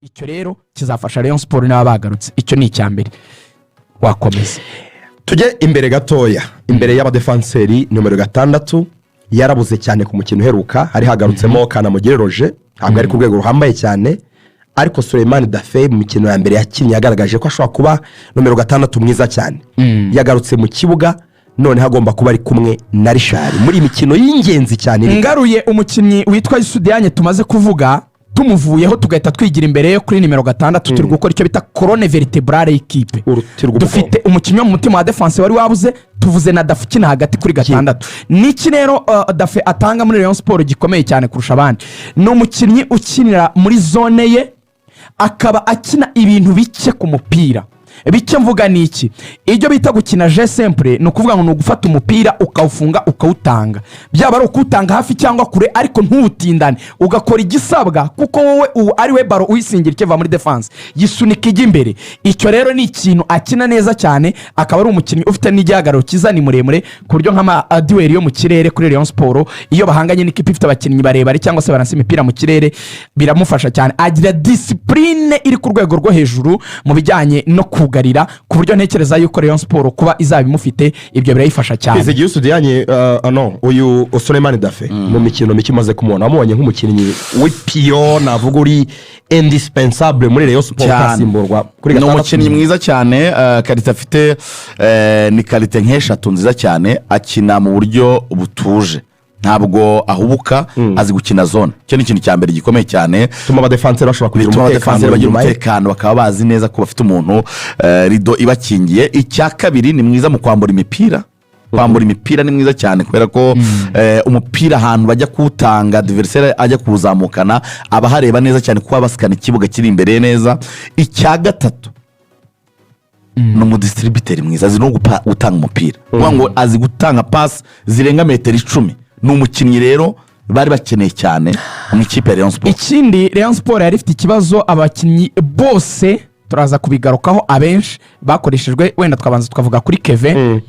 icyo rero kizafasha Rayon Sport n'abagarutse. Icyo ni icyambere. Wakomeza tujye imbere gatoya, imbere y'abadefanseri numero 6 yarabuze cyane ku mukino uheruka, hari hagarutsemo Kanamugire Roger, ntabwo ari ku rwego ruhambaye cyane, ariko Suleiman Dafe mu mikino ya mbere yakinnye yagaragaje ko ashobora kuba numero 6 mwiza cyane. Yagarutse mu kibuga, none hagomba kuba ari kumwe na Richard muri imikino y'ingenzi cyane. Ngaruye umukinnyi witwa Yusudianye tumaze kuvuga, tumuvuyeho tugahita twigira imbere yo kuri nimero 6 turi gukora icyo bita colonne vertebrale y'ikipe. Dufite umukinnyi mu mutima wa defense wari wabuze, tuvuze na Dafe kina hagati kuri 6. Niki rero Dafe atanga muri Rayon Sport gikomeye cyane kurusha abandi, no umukinnyi ukinira muri zone ye, akaba akina ibintu bike ku mupira. Bike mvuga niki, ibyo bita gukina je simple, no kuvuga ngo no gufata umupira ukawufunga ukawutanga, byaba ari ukutanga hafi cyangwa kure, ariko ntutindane ugakora igisabwa, kuko wowe ari we baro uyisingira kiva muri defense yisunika ijya imbere. Icyo rero ni ikintu akina neza cyane, akaba ari umukinnyi ufite n'igihagararo kiza, ni muremure ku buryo nk'ama duel yo mu kirere kuri Rayon Sport iyo bahanganye n'ikipe ifite abakinnyi barebare cyangwa se baranse imipira mu kirere biramufasha cyane. Agira discipline iri ku rwego rwo hejuru mu bijyanye no kugarira, ku buryo ntekereza yuko Rayon Sport kuba izabimufite ibyo birayifasha cyane. Ese Yusudianye uyu Suleiman Dafe mu mikino mike maze kumubona, amubonye nk'umukinnyi w'ipiyo, navuga uri indispensable muri Rayon Sport asimburwa kuri 6. Ni umukinnyi mwiza cyane, karite afite ni karite nk'eshatu nziza cyane, akina mu buryo butuje, ntabwo ahubuka, azi gukina zone. Cyo ni ikintu cyambere gikomeye cyane, tuma abadefanseri bashobora kugira umutekano, bakaba bazi neza ko bafite umuntu rido ibakingiye. Icya kabiri ni mwiza mu kwambura imipira. Kwambura imipira ni mwiza cyane kubera ko umupira ahantu bajya kuwutanga adversaire ajya kuwuzamukana aba hareba neza cyane kuko abasikana ikibuga kiri imbere neza. Icya gatatu ni umudistributeri mwiza, azi no gutanga umupira, kuvuga ngo azi gutanga pass zirenga metero 10. Ni umukinnyi rero bari bakeneye cyane mu ikipe ya Rayon Sport. Ikindi Rayon Sport yari ifite ikibazo, abakinnyi bose turaza kubigarukaho abenshi bakoreshejwe, wenda twabanza tukavuga kuri Keve.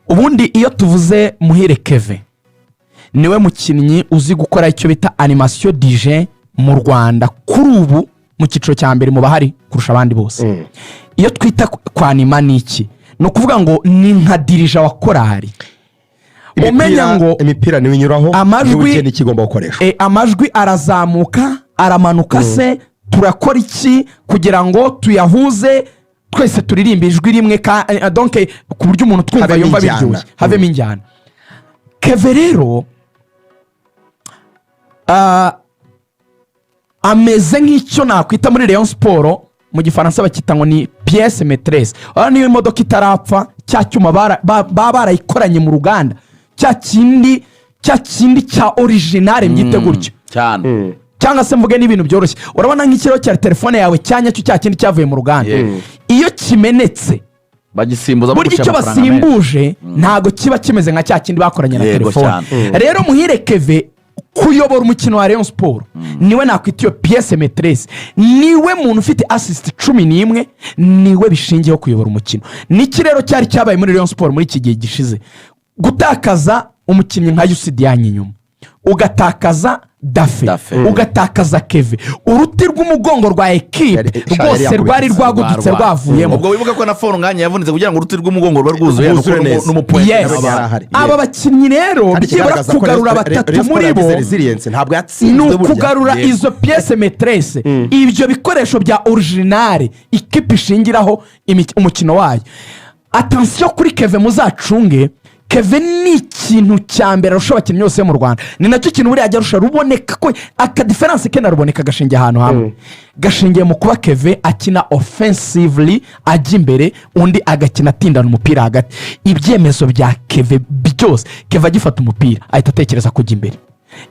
Ubundi iyo tuvuze Muhire Keve niwe mukinnyi uzi gukora icyo bita animation DJ mu Rwanda kuri ubu mu cyiciro cya mbere mu bahari kurusha abandi bose. Iyo twita kwa anima niki, no kuvuga ngo ni nka dirija wa korari, umenya ngo imipira ni binyuraho amajwi n'ikigomba gukoresha, amajwi arazamuka aramanuka, se turakora iki kugira ngo tuyahuze twese turirimba ijwi rimwe, donc ku buryo umuntu twumva yumva biryoshye, havemo injyana. Keve rero ameze nk'icyo nakwita muri Rayon Sport mu gifaransa bakita ngo ni pièce maîtresse. Niyo imodoka itarapfa, cya cyuma barayikoranye mu ruganda, cya kindi cya original mbyite gutyo cyane, cyangwa se mvuge n'ibintu byoroshye. Urabona nk'ikiro cya telefone yawe cyanya cyo cya kindi cyavuye mu ruganda, iyo kimenetse bagisimbuza burya icyo basimbuje ntago kiba kimeze nka cya kindi bakoranye na telefone. Rero Muhire Keve kuyobora umukino wa Rayon Sport niwe nakwita iyo pièce maîtresse, niwe muntu ufite assist 11, niwe bishingiyeho kuyobora umukino. Niki rero cyari cyabaye muri Rayon Sport muri iki gihe gishize, gutakaza umukinnyi nka Yusudianye nyuma, ugatakaza Dafe, ugatakaza Keve, uruti rw'umugongo rwa equipe rwose rwari rwagudutse rwavuyemo. Ubwo wibuka ko na Foro nganye yavunitse kugira ngo uruti rw'umugongo rwuzuye n'umupoint. Aba bakinnyi rero byibura kugarura batatu muri bo, ntabwo yatsinzwe burya, kugarura izo pièce maîtresse, ibyo bikoresho bya original ikipe ishingiraho umukino wayo. Attention kuri Keve, muzacunge Keve ni ikintu cyambere arusha abakinnyi bose mu Rwanda, ni nacyo kintu buri ajya arusha ruboneka ko aka difference ke naruboneka gashingiye ahantu hamwe, gashingiye mu kuba Keve akina offensively ajya imbere, undi agakina atindana umupira hagati. Ibyemezo bya Keve byose, Keve agifata umupira ahita atekereza kujya imbere.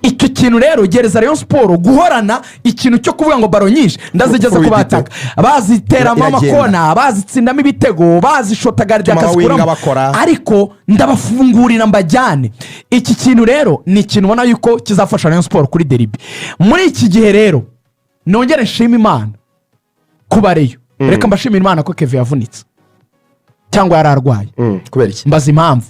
Icyo kintu rero gereza Rayon Sport guhorana ikintu cyo kuvuga ngo baro nyinshi ndazigeze kubataka, baziteramo amakona, bazitsindamo ibitego, bazishota garde akazikura, ariko ndabafungurira mbajyane. Iki kintu rero ni ikintu ubona yuko kizafasha Rayon Sport kuri derby muri iki gihe. Rero nongere nshima Imana kuba Rayon, reka mbashimira Imana ko Keve yavunitse cyangwa yararwaye. Kubera iki? Mbaza impamvu.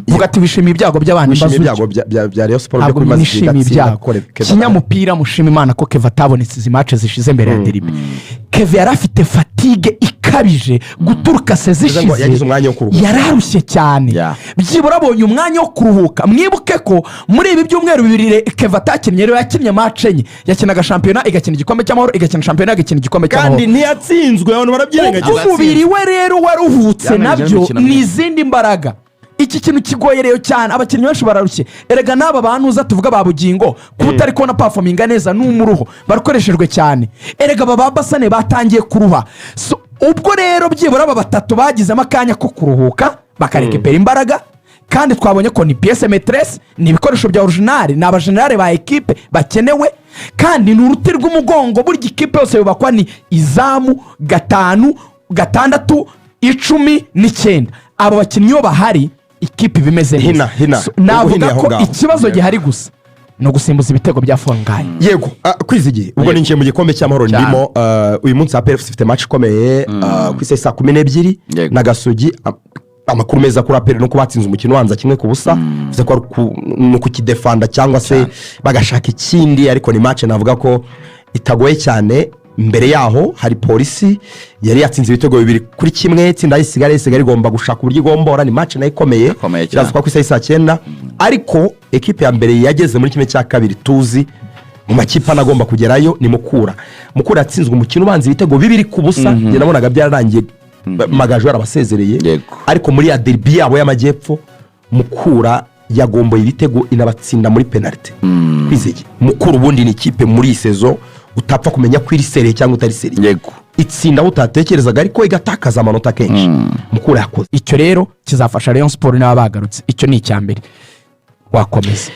vuga ati wishimiye ibyago by'abantu wishimiye ibyago bya Rayon Sport byo ntabwo kuri Mazi nishimiye ibyago kinyamupira mushima Imana ko Keva atabonetse izi match zishize mbere ya derby. Keva yari afite fatigue ikabije guturuka se zishize, yagize umwanya wo kuruhuka, yararushye cyane, byibura abonye umwanya wo kuruhuka. Mwibuke ko muri ibi byumweru bibiri Keva atakinnye, rero yakinnye match enye, yakinaga shampiyona, igakina igikombe cy'amahoro, igakina shampiyona, igakina igikombe cy'amahoro, kandi ntiyatsinzwe. Abantu barabyirengagiza, umubiri we rero waruhutse, nabyo ni izindi mbaraga. Iki kintu kigoye rero cyane, abakinnyi benshi bararushye. Erega n'aba bantu uza tuvuga ba Bugingo kuba utari kubona performinga neza n'umuruho barukoreshejwe cyane. Erega baba Basane batangiye kuruha. Ubwo rero byibura aba batatu bagizemo akanya ko kuruhuka bakarekepera imbaraga, kandi twabonye ko ni pièce maîtresse, ni ibikoresho bya original, ni abajenerali ba equipe bakenewe, kandi ni uruti rw'umugongo. Buri ikipe yose yubakwa ni izamu 5, 6, 10 n'9. Abo bakinnyi yo bahari ikipe bimeze neza. Navuga ko ikibazo gihari gusa no gusimbuza ibitego bya Fongaye. Yego kwizigiye ubwo ninjiye mu gikombe cy'amahoro ndimo. Uyu munsi APR ufite match ikomeye ku isa saa 12 na Gasogi. Amakuru meza kuri APR no kubatsinza umukino wanza kimwe ku busa, bivuze ko no kukidefanda cyangwa se bagashaka ikindi, ariko ni match navuga ko itagoye cyane. Mbere yaho hari Polisi yari yatsinze ibitego 2-1, itsinda isigare igomba gushaka uburyo igombora. Ni match nayo ikomeye, kirazwa ku isa saa 9, ariko ekipe ya mbere yageze muri kimwe cya kabiri tuzi mu makipe anagomba kugerayo ni Mukura yatsinzwe umukino ubanza ibitego 2 ku busa. Njye nabonaga byararangiye Magaju yarabasezereye, ariko muri ya derby yabo y'amajyepfo Mukura yagomboye ibitego inabatsinda muri penalty. Kwizeye Mukura ubundi ni ikipe muri sezo utapfa kumenya ko iri seriye cyangwa utari seriye. Yego, itsinda utatekerezaga ariko igatakaza amanota kenshi. Mukura yakoze icyo, rero kizafasha Rayon Sport n'abagarutse. Icyo ni icyambere. Wakomeza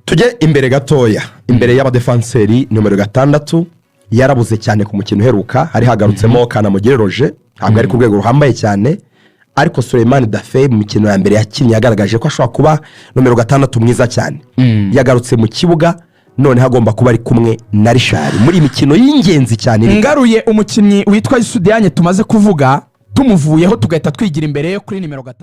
tujye imbere gatoya, imbere y'abadefanseri nomero 6 yarabuze cyane ku mukino uheruka. Hari hagarutsemo Kanamugire Roger, ntabwo ari ku rwego ruhambaye cyane, ariko Suleiman Dafe mu mikino ya mbere yakinnye yagaragaje ko ashobora kuba nomero 6 mwiza cyane. Yagarutse mu kibuga, none hagomba kuba ari kumwe na Richard muri imikino y'ingenzi cyane. Ngaruye umukinnyi witwa Isudianye tumaze kuvuga, tumuvuyeho tugahita twigira imbere yo kuri nimero 5.